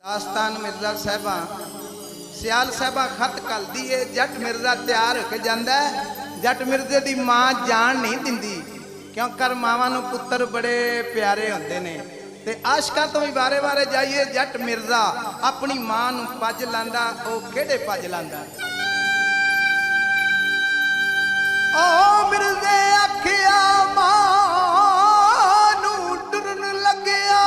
दास्तान मिर्जा साहबा सियाल साहबा खत घलदी है। जट मिर्जा तैयार होके जांदा है। जट मिर्जे दी मां जान नहीं दिंदी क्योंकि मावां नूं पुत्तर बड़े प्यारे होंदे ने ते आशकां तो भी बारे बारे जाइए। जट मिर्जा अपनी मां नूं पज लांदा। ओ किहड़े पज लांदा? ओ मिर्जे आखिया मां नूं टुरन लग्या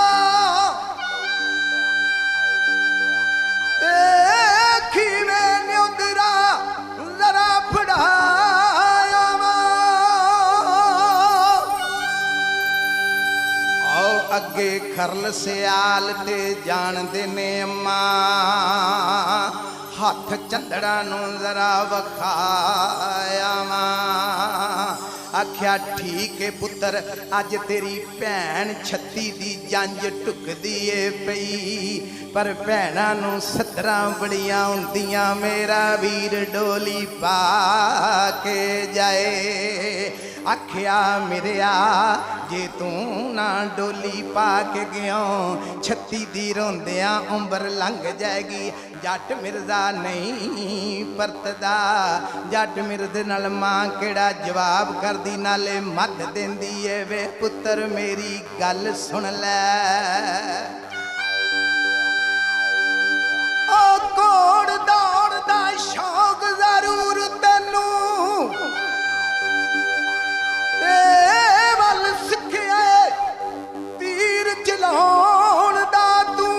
अगे खरल सियाल ते जानदे ने अम्मा हथ चंदड़ा नूं जरा वखाया वा। आख्या ठीक है पुत्र अज तेरी भैन छत्ती दी जंज टुकदी है पई पर भैणां नूं सदरां बड़ियां हुंदियां। मेरा वीर डोली पा के जाए। आख्या मेरिया जे तू ना डोली पा के गया छत्ती दी रोंदियां उम्र लंघ जाएगी। जट मिर्जा नहीं परतदा। जट मिर्दे नाल मां केड़ा जवाब करदी नाले मत देंदी है। वे पुत्र मेरी गल सुन लै। ओ कोड़ दौड़ दा शौक जरूर तैनू वल सिखिया तीर चलाउण दा तू।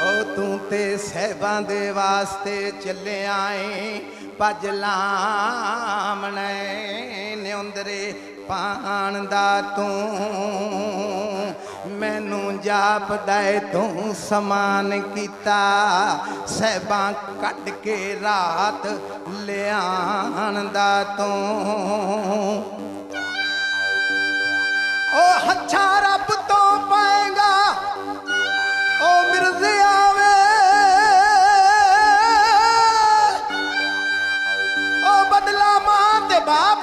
ओ तू ते साहिबां दे वास्ते चले आए भज लामणे न्योंदरे पाण दा तू। मैनू जापदा तू समान किता साहिबां कट के रात लियाण दा तू। ओ हच्छा रब तो पाएगा ओ मिर्जे आवे। ओ बदला मां ते बाप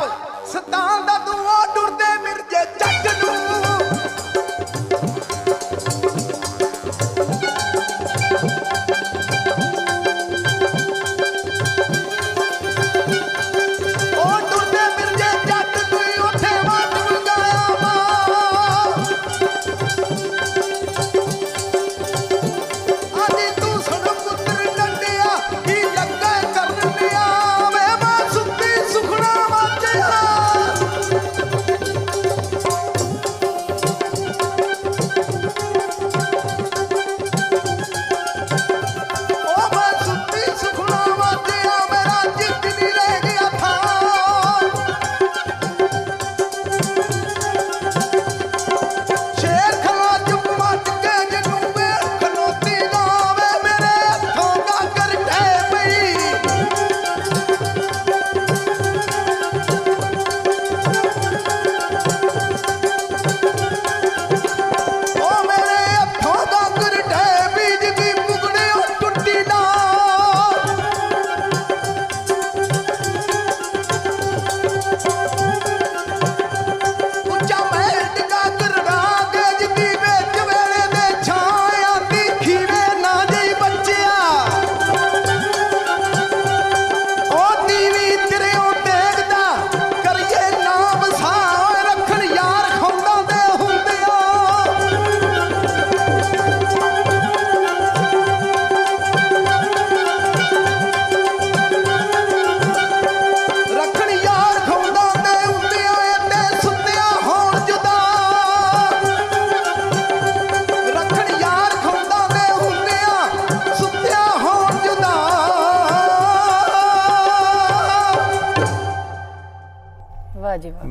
सतां दा तू। ओ डुरदे मिर्जे जट नू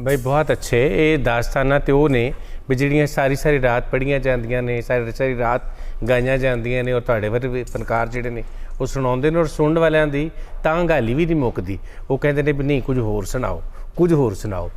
भाई बहुत अच्छे ये दास्ताना तो वो ने भी जिहड़ियां सारी सारी रात पढ़ियां जांदियां ने सारी सारी रात गाइयां जांदियां ने और तुहाडे वरगे फनकार जिहड़े ने वो सुणाउंदे ने और सुणन वालियां दी तां गल भी नहीं मुकदी। वो कहंदे ने भी नहीं कुछ होर सुणाओ कुछ होर सुणाओ।